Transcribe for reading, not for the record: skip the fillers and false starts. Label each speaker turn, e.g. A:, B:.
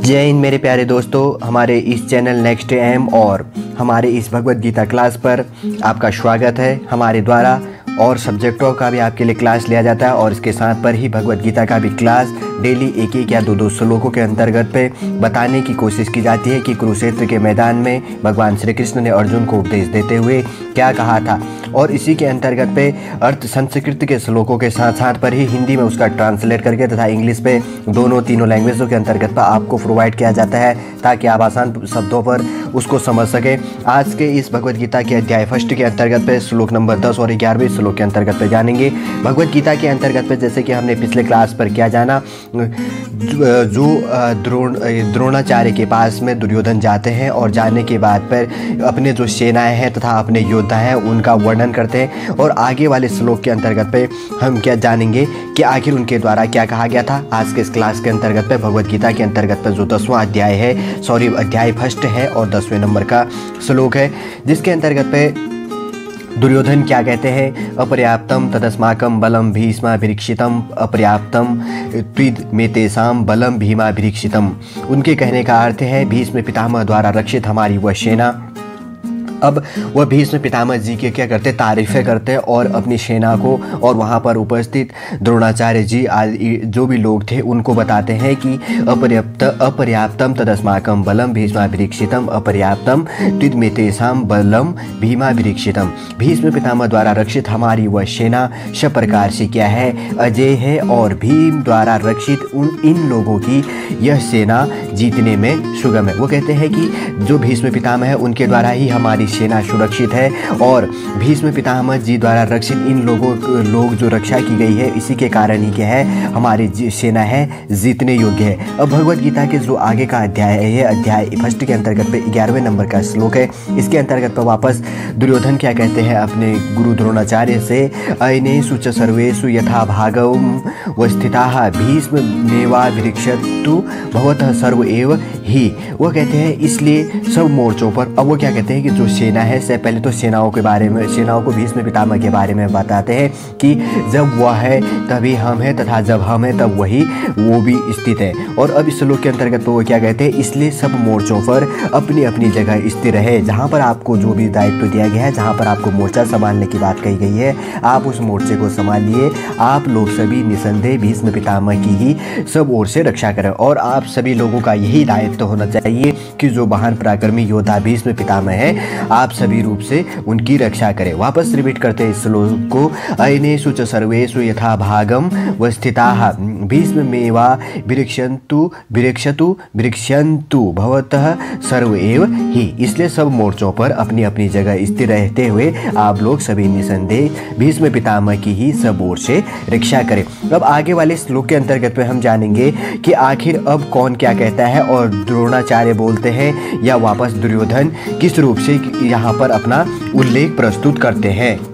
A: जय हिंद मेरे प्यारे दोस्तों, हमारे इस चैनल नेक्स्ट एम और हमारे इस भगवत गीता क्लास पर आपका स्वागत है। हमारे द्वारा और सब्जेक्टों का भी आपके लिए क्लास लिया जाता है और इसके साथ पर ही भगवत गीता का भी क्लास डेली एक एक या दो श्लोकों के अंतर्गत पे बताने की कोशिश की जाती है कि कुरुक्षेत्र के मैदान में भगवान श्री कृष्ण ने अर्जुन को उपदेश देते हुए क्या कहा था, और इसी के अंतर्गत पे अर्थ संस्कृत के श्लोकों के साथ साथ पर ही हिंदी में उसका ट्रांसलेट करके तथा इंग्लिश पे दोनों तीनों लैंग्वेजों के अंतर्गत पर आपको प्रोवाइड किया जाता है ताकि आप आसान शब्दों पर उसको समझ सकें। आज के इस भगवत गीता के अध्याय फर्स्ट के अंतर्गत पे श्लोक नंबर 10 और 11वें श्लोक के अंतर्गत पे जानेंगे। भगवत गीता के अंतर्गत पे जैसे कि हमने पिछले क्लास पर क्या जाना, जो द्रोणाचार्य के पास में दुर्योधन जाते हैं और जाने के बाद पर अपने जो सेनाएं हैं तथा अपने योद्धा हैं उनका वर्णन करते हैं, और आगे वाले श्लोक के अंतर्गत पे हम क्या जानेंगे कि आखिर उनके द्वारा क्या कहा गया था। आज के इस क्लास के अंतर्गत पे भगवत गीता के अंतर्गत पे जो 10वां अध्याय है, अध्याय फर्स्ट है और 10वें नंबर का श्लोक है, जिसके अंतर्गत पे दुर्योधन क्या कहते हैं, अपर्याप्तम तदस्माकं बलम भीष्माभिरक्षितम अपर्याप्तम त्विद में तेषां बलम भीमाभिरक्षितम। उनके कहने का अर्थ है भीष्म पितामह द्वारा रक्षित हमारी वह सेना। अब वह भीष्म पितामह जी के क्या करते, तारीफ़ें करते और अपनी सेना को और वहाँ पर उपस्थित द्रोणाचार्य जी आदि जो भी लोग थे उनको बताते हैं कि अपर्याप्तम तदस्माकं बलम भीष्माभिरक्षितम अपर्याप्तम त्विद तेषां बलम भीमाभिरक्षितम। भीष्म पितामह द्वारा रक्षित हमारी वह सेना सब प्रकार से क्या है, अजय है, और भीम द्वारा रक्षित इन लोगों की यह सेना जीतने में सुगम है। वो कहते हैं कि जो भीष्म पितामह है उनके द्वारा ही हमारी सेना सुरक्षित है और भीष्म पितामह जी द्वारा रक्षित इन लोग जो रक्षा की गई है इसी के कारण ही क्या है, हमारी सेना है जीतने योग्य है। अब भगवत गीता के जो आगे का अध्याय है, ये अध्याय फर्स्ट के अंतर्गत पे 11वें नंबर का श्लोक है। इसके अंतर्गत पर वापस दुर्योधन क्या कहते हैं अपने गुरु द्रोणाचार्य से, अयनेषु च सर्वेषु यथा भागम वस्थिताः भीष्ममेवाभिरक्षतु भवतः सर्व एव ही। वो कहते हैं इसलिए सब मोर्चों पर। अब वो क्या कहते हैं कि जो सेना है, से पहले तो सेनाओं के बारे में, सेनाओं को भीष्म पितामह के बारे में बताते हैं कि जब वह है तभी हम हैं तथा जब हम हैं तब वही वो भी स्थित है। और अब इस श्लोक के अंतर्गत तो वो क्या कहते हैं, इसलिए सब मोर्चों पर अपनी अपनी जगह स्थिर रहे। जहाँ पर आपको जो भी दायित्व दिया गया है, जहाँ पर आपको मोर्चा संभालने की बात कही गई है, आप उस मोर्चे को संभालिए। आप लोग सभी निसंदेह भीष्म पितामह की ही सब ओर से रक्षा करें और आप सभी लोगों का यही दायित्व होना चाहिए कि जो महान पराक्रमी योद्धा भीष्म पितामह है आप सभी रूप से उनकी रक्षा करें। वापस रिपीट करते हैं इस श्लोक को, अयनेषु च सर्वेषु यथा भागम वस्थिताः भीष्ममेवाभिरक्षन्तु भवतः सर्व एव ही। इसलिए सब मोर्चों पर अपनी अपनी जगह स्थिर रहते हुए आप लोग सभी निसंदेह भीष्म पितामह की ही सब ओर से रक्षा करें। अब आगे वाले श्लोक के अंतर्गत में हम जानेंगे कि आखिर अब कौन क्या कहता है और द्रोणाचार्य बोलते हैं या वापस दुर्योधन किस रूप से यहाँ पर अपना उल्लेख प्रस्तुत करते हैं।